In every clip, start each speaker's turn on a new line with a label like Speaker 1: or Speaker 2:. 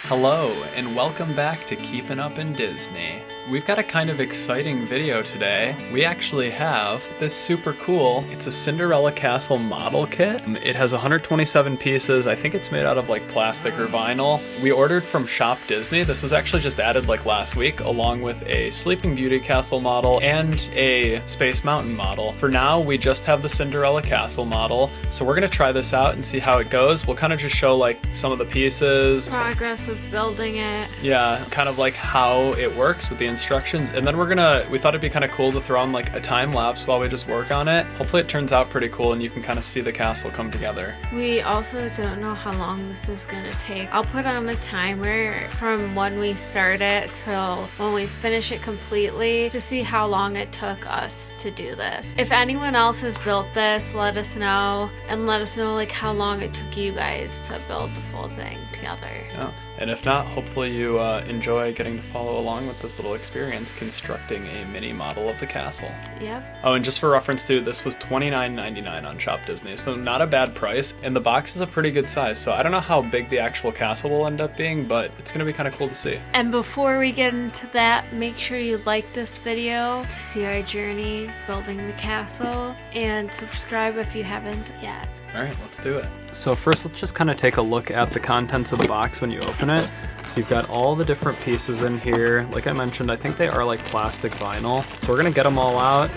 Speaker 1: Hello, and welcome back to Keeping Up in Disney. We've got a kind of exciting video today. We actually have this super cool, it's a Cinderella Castle model kit. It has 127 pieces. I think it's made out of like plastic or vinyl. We ordered from Shop Disney. This was actually just added like last week, along with a Sleeping Beauty Castle model and a Space Mountain model. For now, we just have the Cinderella Castle model. So we're gonna try this out and see how it goes. We'll kind of just show like some of the pieces.
Speaker 2: Progress of building it.
Speaker 1: Yeah, kind of like how it works with the instructions, and then we thought it'd be kind of cool to throw on like a time lapse while we just work on it. Hopefully it turns out pretty cool and you can kind of see the castle come together.
Speaker 2: We also don't know how long this is gonna take. I'll put on a timer from when we start it till when we finish it completely to see how long it took us to do this. If anyone else has built this, let us know, and let us know like how long it took you guys to build the full thing together.
Speaker 1: Yeah. And if not, hopefully you enjoy getting to follow along with this little experience constructing a mini model of the castle.
Speaker 2: Yep.
Speaker 1: Oh, and just for reference too, this was $29.99 on Shop Disney, so not a bad price. And the box is a pretty good size, so I don't know how big the actual castle will end up being, but it's gonna be kind of cool to see.
Speaker 2: And before we get into that, make sure you like this video to see our journey building the castle, and subscribe if you haven't yet.
Speaker 1: All right, let's do it. So first, let's just kind of take a look at the contents of the box when you open it. So you've got all the different pieces in here. Like I mentioned, I think they are like plastic vinyl. So we're gonna get them all out,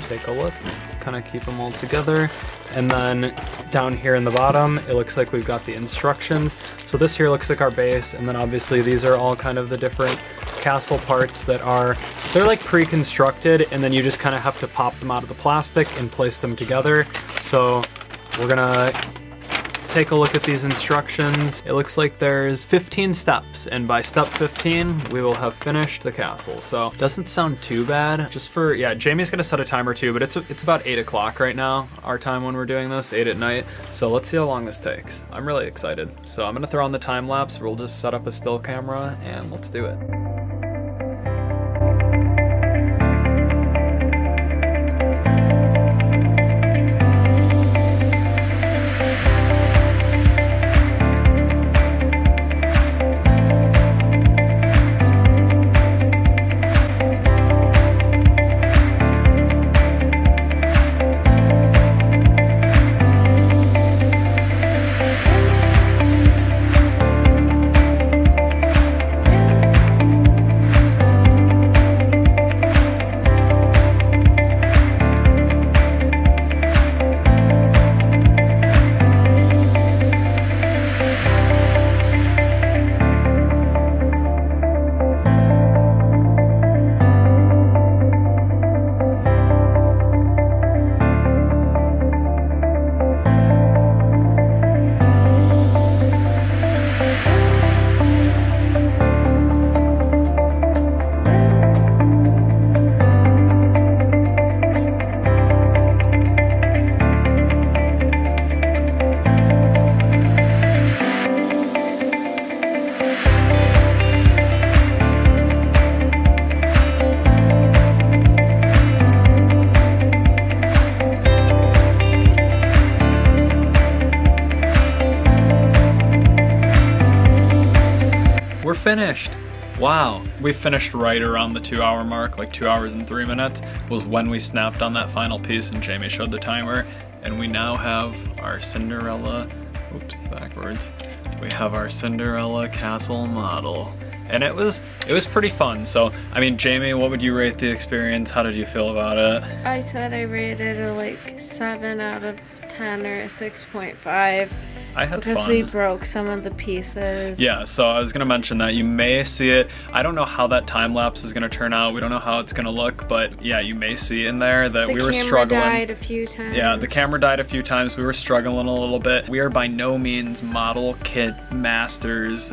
Speaker 1: take a look, kind of keep them all together. And then down here in the bottom, it looks like we've got the instructions. So this here looks like our base, and then obviously these are all kind of the different castle parts that they're like pre-constructed, and then you just kind of have to pop them out of the plastic and place them together. So we're gonna take a look at these instructions. It looks like there's 15 steps, and by step 15, we will have finished the castle. So doesn't sound too bad. Just for, yeah, Jamie's gonna set a timer too, but it's about 8 o'clock right now, our time when we're doing this, 8 at night. So let's see how long this takes. I'm really excited. So I'm gonna throw on the time lapse. We'll just set up a still camera and let's do it. We're finished. Wow, we finished right around the 2-hour mark, like 2 hours and 3 minutes was when we snapped on that final piece and Jamie showed the timer. And we now have our Cinderella, oops, backwards. We have our Cinderella castle model. And it was pretty fun. So, I mean, Jamie, what would you rate the experience? How did you feel about it?
Speaker 2: I said I rated it like 7 out of 10 or a 6.5.
Speaker 1: I had
Speaker 2: because
Speaker 1: fun.
Speaker 2: we broke some of the pieces.
Speaker 1: Yeah, so I was gonna mention that you may see it. I don't know how that time lapse is gonna turn out. We don't know how it's gonna look, but yeah, you may see in there that we were struggling.
Speaker 2: The camera died a few times.
Speaker 1: Yeah, the camera died a few times. We were struggling a little bit. We are by no means model kit masters.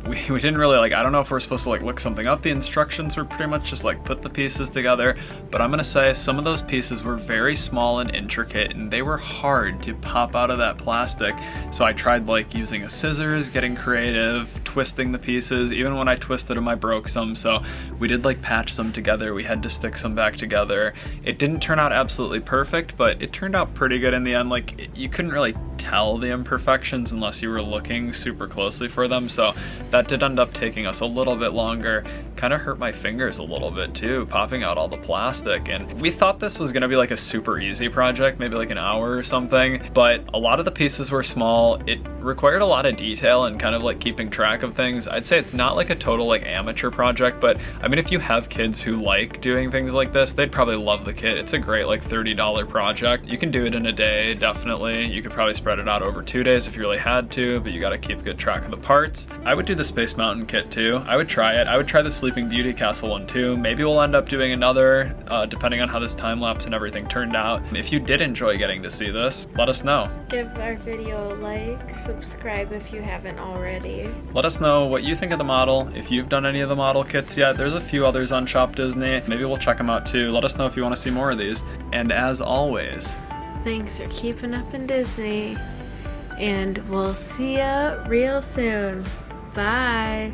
Speaker 1: We didn't really I don't know if we're supposed to look something up. The instructions were pretty much just put the pieces together. But I'm gonna say some of those pieces were very small and intricate, and they were hard to pop out of that plastic. So I tried using a scissors, getting creative, twisting the pieces. Even when I twisted them, I broke some, so we did like patch them together. We had to stick some back together. It didn't turn out absolutely perfect, but it turned out pretty good in the end. Like, you couldn't really tell the imperfections unless you were looking super closely for them, so that did end up taking us a little bit longer. Kind of hurt my fingers a little bit too, popping out all the plastic. And we thought this was gonna be like a super easy project, maybe like an hour or something, but a lot of the pieces were small. It required a lot of detail and kind of like keeping track of things. I'd say it's not like a total like amateur project, but I mean, if you have kids who like doing things like this, they'd probably love the kit. It's a great like $30 project. You can do it in a day, definitely. You could probably spread it out over 2 days if you really had to, but you gotta keep good track of the parts. I would do the Space Mountain kit too. I would try it. I would try the Sleeping Beauty Castle one too. Maybe we'll end up doing another, depending on how this time lapse and everything turned out. If you did enjoy getting to see this, let us know.
Speaker 2: Give our video a like, subscribe if you haven't already.
Speaker 1: Let us know what you think of the model. If you've done any of the model kits yet, there's a few others on Shop Disney. Maybe we'll check them out too. Let us know if you want to see more of these. And as always,
Speaker 2: thanks for keeping up in Disney. And we'll see ya real soon. Bye.